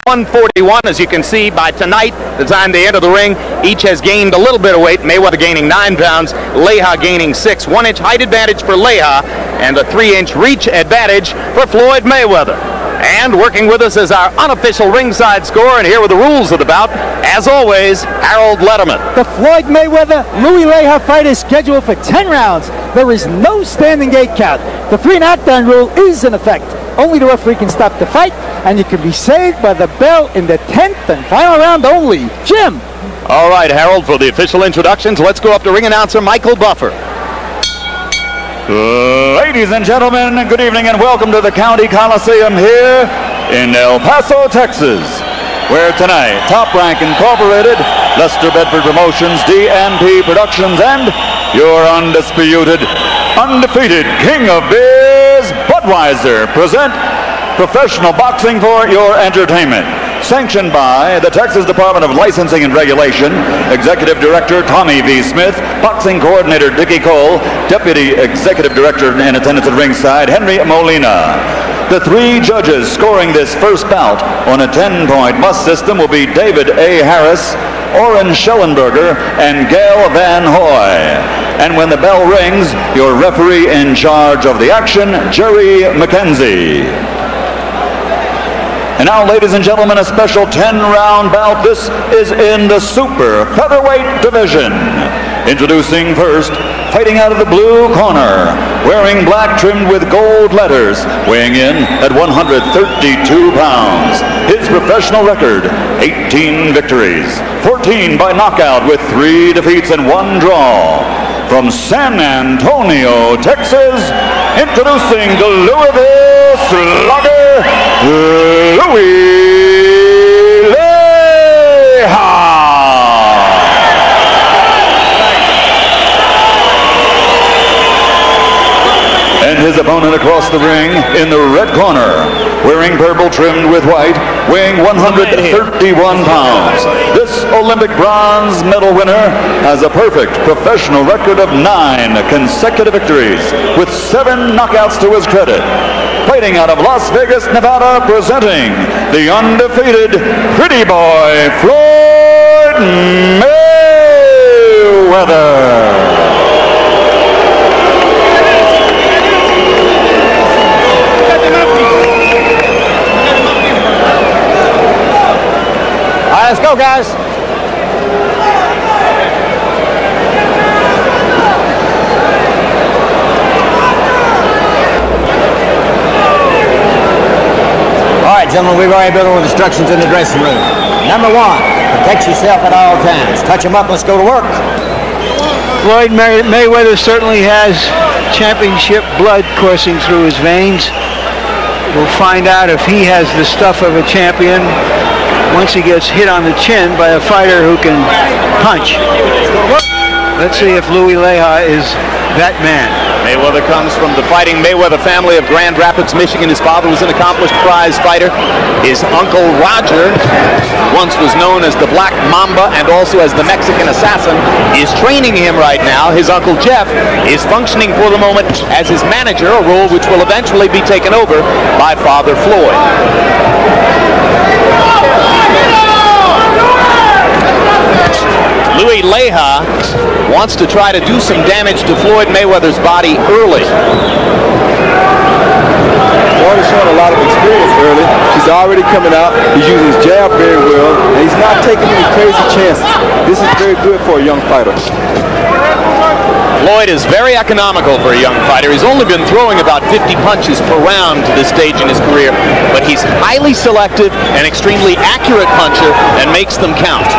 141, as you can see, by tonight, the time they enter the ring, each has gained a little bit of weight. Mayweather gaining 9 pounds, Leija gaining 6. 1-inch height advantage for Leija and a 3-inch reach advantage for Floyd Mayweather. And working with us is our unofficial ringside scorer, and here with the rules of the bout, as always, Harold Letterman. The Floyd Mayweather-Louie Leija fight is scheduled for 10 rounds. There is no standing gate count. The 3 knockdown rule is in effect. Only the referee can stop the fight, and you can be saved by the bell in the 10th and final round only. Jim. All right, Harold, for the official introductions, let's go up to ring announcer Michael Buffer. Ladies and gentlemen, good evening and welcome to the County Coliseum here in El Paso, Texas, where tonight Top Rank Incorporated, Lester Bedford Promotions, DMP Productions, and your undisputed, undefeated King of Beers, Budweiser, present professional boxing for your entertainment. Sanctioned by the Texas Department of Licensing and Regulation, Executive Director Tommy V. Smith, Boxing Coordinator Dickie Cole, Deputy Executive Director in attendance at ringside Henry Molina. The 3 judges scoring this first bout on a 10-point must system will be David A. Harris, Orrin Schellenberger, and Gail Van Hoy. And when the bell rings, your referee in charge of the action, Jerry McKenzie. And now, ladies and gentlemen, a special 10-round bout. This is in the super featherweight division. Introducing first, fighting out of the blue corner, wearing black trimmed with gold letters, weighing in at 132 pounds. His professional record, 18 victories, 14 by knockout with 3 defeats and 1 draw. From San Antonio, Texas, introducing the Louisville Slugger, Louie Leija. And his opponent across the ring in the red corner, wearing purple trimmed with white, weighing 131 pounds. This Olympic bronze medal winner has a perfect professional record of 9 consecutive victories with 7 knockouts to his credit. Fighting out of Las Vegas, Nevada, presenting the undefeated pretty boy, Floyd Mayweather. Let's go, guys. All right, gentlemen, we've already been over instructions in the dressing room. Number 1, protect yourself at all times. Touch them up, let's go to work. Floyd Mayweather certainly has championship blood coursing through his veins. We'll find out if he has the stuff of a champion once he gets hit on the chin by a fighter who can punch. Let's see if Louie Leija is that man. Mayweather comes from the Fighting Mayweather family of Grand Rapids, Michigan. His father was an accomplished prize fighter. His uncle Roger, once was known as the Black Mamba and also as the Mexican Assassin, is training him right now. His uncle Jeff is functioning for the moment as his manager, a role which will eventually be taken over by Father Floyd. Louie Leija wants to try to do some damage to Floyd Mayweather's body early. Floyd is showing a lot of experience early. He's already coming out. He's using his jab very well, and he's not taking any crazy chances. This is very good for a young fighter. Floyd is very economical for a young fighter. He's only been throwing about 50 punches per round to this stage in his career, but he's highly selective and extremely accurate puncher and makes them count.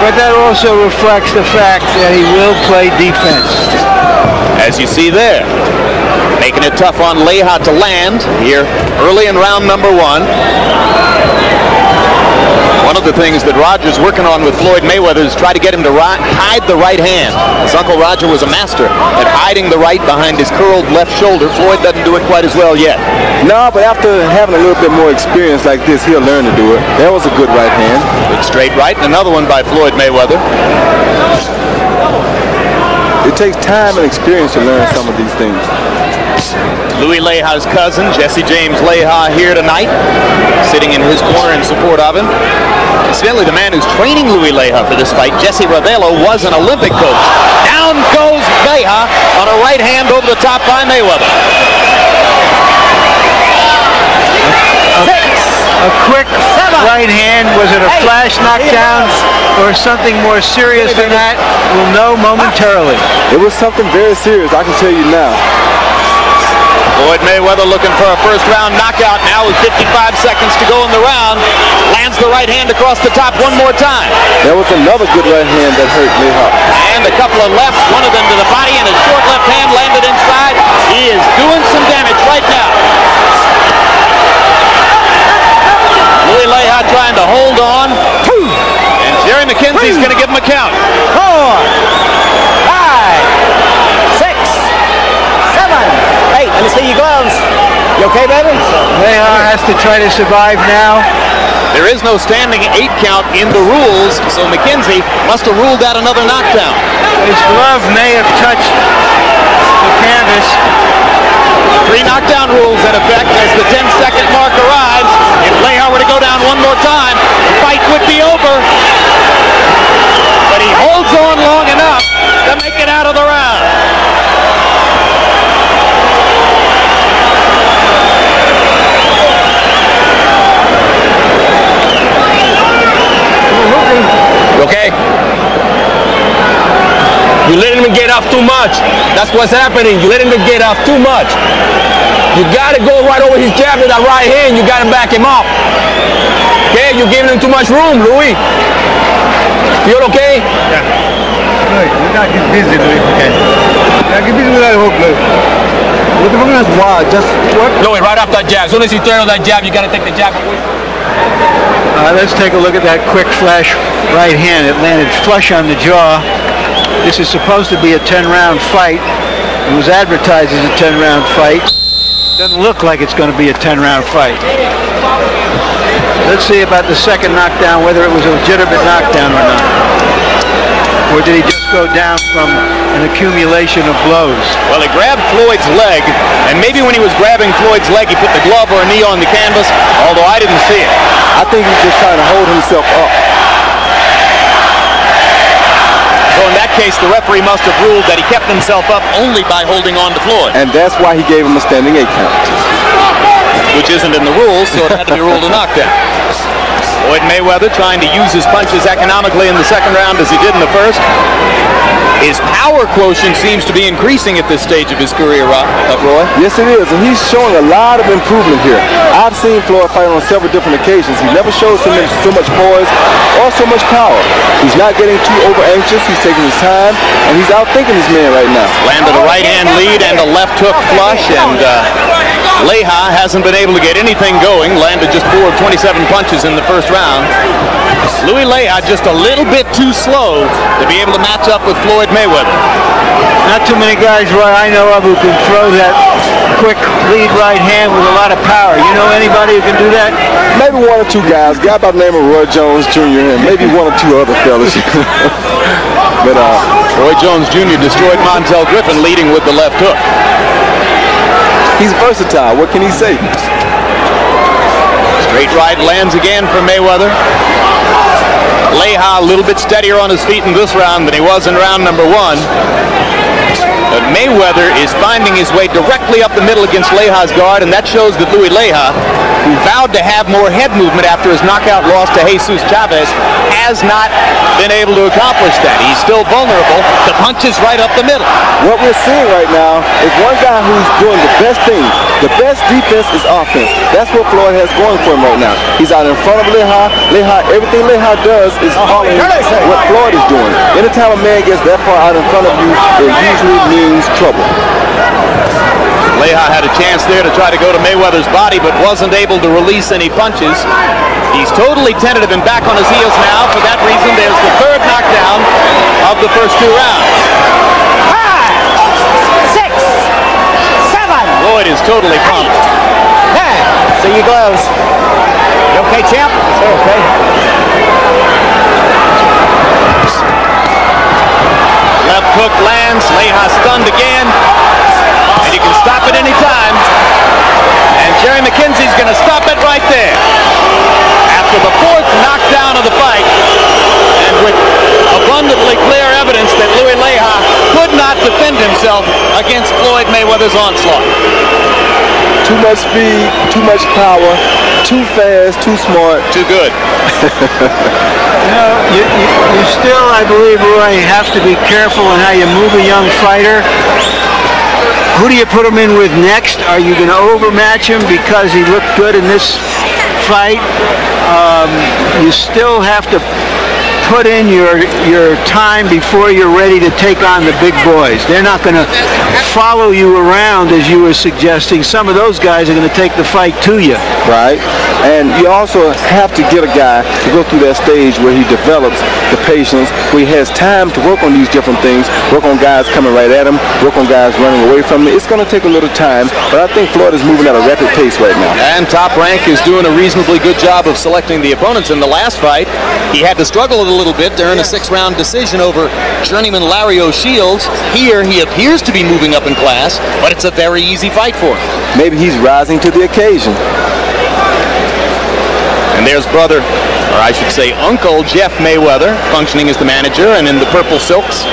But that also reflects the fact that he will play defense. As you see there, making it tough on Leija to land here early in round number 1. One of the things that Roger's working on with Floyd Mayweather is try to get him to hide the right hand. His uncle Roger was a master at hiding the right behind his curled left shoulder. Floyd doesn't do it quite as well yet. No, but after having a little bit more experience like this, he'll learn to do it. That was a good right hand. Good straight right, and another one by Floyd Mayweather. It takes time and experience to learn some of these things. Louie Leija's cousin, Jesse James Leija, here tonight, sitting in his corner in support of him. Incidentally, the man who's training Louie Leija for this fight, Jesse Ravelo, was an Olympic coach. Down goes Leija on a right hand over the top by Mayweather. A quick right hand. Was it a flash knockdown or something more serious than that? We'll know momentarily. It was something very serious, I can tell you now. Floyd Mayweather looking for a first round knockout now with 55 seconds to go in the round. Lands the right hand across the top one more time. There was another good right hand that hurt Leija. And a couple of lefts, one of them to the body, and a short left hand landed inside. He is doing some damage right now. Louie Leija trying to hold on. And Jerry McKenzie's going to give him a count. 4, 5, 6, 7, 8. Let me see your gloves. You okay, baby? Leija has to try to survive now. There is no standing 8 count in the rules, so McKenzie must have ruled out another knockdown. His glove may have touched the canvas. 3 knockdown rules in effect as the 10-second mark arrives. If Leija were to go down one more time, the fight would be over. But he holds on long enough to make it out of the round. Okay? You letting him get off too much. That's what's happening. You letting him get off too much. You got to go right over his jab with that right hand. You got to back him up. Okay? You're giving him too much room, Louie. Feel okay? Yeah. Look, you got to get busy, Louie. Okay. Yeah, get busy with that hook, Louie. What the fuck is wild? Just what? Louie, right off that jab. As soon as you turn on that jab, you got to take the jab away. Let's take a look at that quick flash right hand. It landed flush on the jaw. This is supposed to be a 10-round fight. It was advertised as a 10-round fight. Doesn't look like it's going to be a 10-round fight. Let's see about the second knockdown, whether it was a legitimate knockdown or not. Or did he just go down from an accumulation of blows? Well, he grabbed Floyd's leg, and maybe when he was grabbing Floyd's leg, he put the glove or a knee on the canvas, although I didn't see it. I think he's just trying to hold himself up. So in that case, the referee must have ruled that he kept himself up only by holding on to Floyd. And that's why he gave him a standing 8 count. Which isn't in the rules, so it had to be ruled a knockdown. Floyd Mayweather trying to use his punches economically in the second round as he did in the first. His power quotient seems to be increasing at this stage of his career, Roy. Yes, it is, and he's showing a lot of improvement here. I've seen Floyd fight on several different occasions. He never shows so much poise or so much power. He's not getting too over anxious. He's taking his time, and he's outthinking his man right now. Landed a right hand lead and a left hook flush, and Leija hasn't been able to get anything going. Landed just 4 of 27 punches in the first round. Louie Leija just a little bit too slow to be able to match up with Floyd Mayweather. Not too many guys, Roy, I know of who can throw that quick lead right hand with a lot of power. You know anybody who can do that? Maybe 1 or 2 guys. A guy by the name of Roy Jones Jr. and maybe 1 or 2 other fellas. But Roy Jones Jr. destroyed Montel Griffin leading with the left hook. He's versatile. What can he say? Straight right lands again for Mayweather. Leija a little bit steadier on his feet in this round than he was in round number 1. But Mayweather is finding his way directly up the middle against Leija's guard, and that shows that Louie Leija, who vowed to have more head movement after his knockout loss to Jesus Chavez, has not been able to accomplish that. He's still vulnerable to punches right up the middle. What we're seeing right now is one guy who's doing the best thing. The best defense is offense. That's what Floyd has going for him right now. He's out in front of Leija. Everything Leija does is following what Floyd is doing. Anytime a man gets that far out in front of you, it usually means trouble. Leija had a chance there to try to go to Mayweather's body, but wasn't able to release any punches. He's totally tentative and back on his heels now. For that reason, there's the 3rd knockdown of the first 2 rounds. 5, 6, 7. Floyd is totally pumped. See your gloves. You okay, champ? Okay. Left hook lands. Leija stunned again. And you can stop at any time. against Floyd Mayweather's onslaught? Too much speed, too much power, too fast, too smart. Too good. You know, you still, I believe, Roy, have to be careful in how you move a young fighter. Who do you put him in with next? Are you going to overmatch him because he looked good in this fight? You still have to put in your time before you're ready to take on the big boys. They're not going to follow you around as you were suggesting. Some of those guys are going to take the fight to you. Right. And you also have to get a guy to go through that stage where he develops the patience, where he has time to work on these different things, work on guys coming right at him, work on guys running away from him. It's going to take a little time, but I think Floyd is moving at a rapid pace right now. And Top Rank is doing a reasonably good job of selecting the opponents. In the last fight, he had to struggle a little bit to earn a 6-round decision over journeyman Larry O'Shields. Here, he appears to be moving up in class, but it's a very easy fight for him. Maybe he's rising to the occasion. And there's brother, or I should say Uncle Jeff Mayweather, functioning as the manager, and in the purple silks,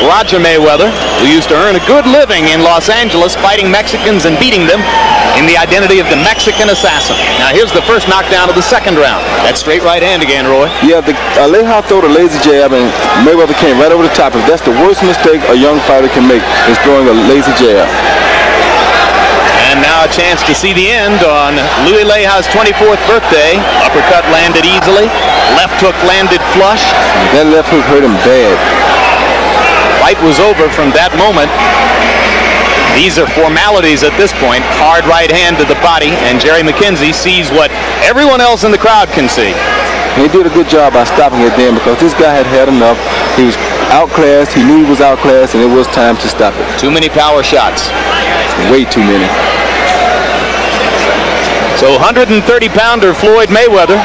Roger Mayweather, who used to earn a good living in Los Angeles fighting Mexicans and beating them in the identity of the Mexican Assassin. Now here's the first knockdown of the second round. That straight right hand again, Roy. Yeah, Leija threw the lazy jab and Mayweather came right over the top. If that's the worst mistake a young fighter can make, is throwing a lazy jab. And now a chance to see the end on Louie Leija's 24th birthday. Uppercut landed easily. Left hook landed flush. That left hook hurt him bad. Fight was over from that moment. These are formalities at this point. Hard right hand to the body, and Jerry McKenzie sees what everyone else in the crowd can see. And he did a good job by stopping it then, because this guy had had enough. He was outclassed, he knew he was outclassed, and it was time to stop it. Too many power shots. Way too many. So 130-pounder Floyd Mayweather,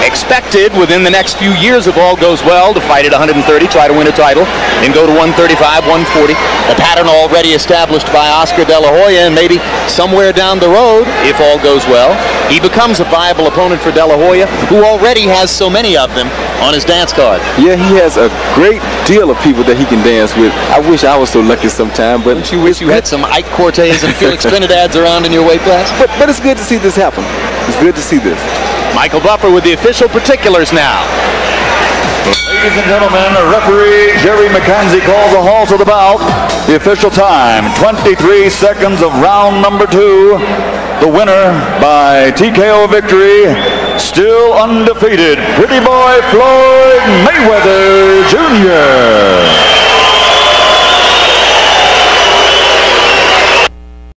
expected within the next few years, if all goes well, to fight at 130, try to win a title, then go to 135, 140. The pattern already established by Oscar De La Hoya, and maybe somewhere down the road, if all goes well, he becomes a viable opponent for De La Hoya, who already has so many of them on his dance card. Yeah, he has a great deal of people that he can dance with. I wish I was so lucky sometime, but... Don't you wish you had some Ike Cortez and Felix Trinidads around in your weight class? But it's good to see this happen. It's good to see this. Michael Buffer with the official particulars now. Ladies and gentlemen, referee Jerry McKenzie calls a halt to the bout. The official time, 23 seconds of round number 2. The winner by TKO victory, still undefeated, Pretty Boy Floyd Mayweather Jr.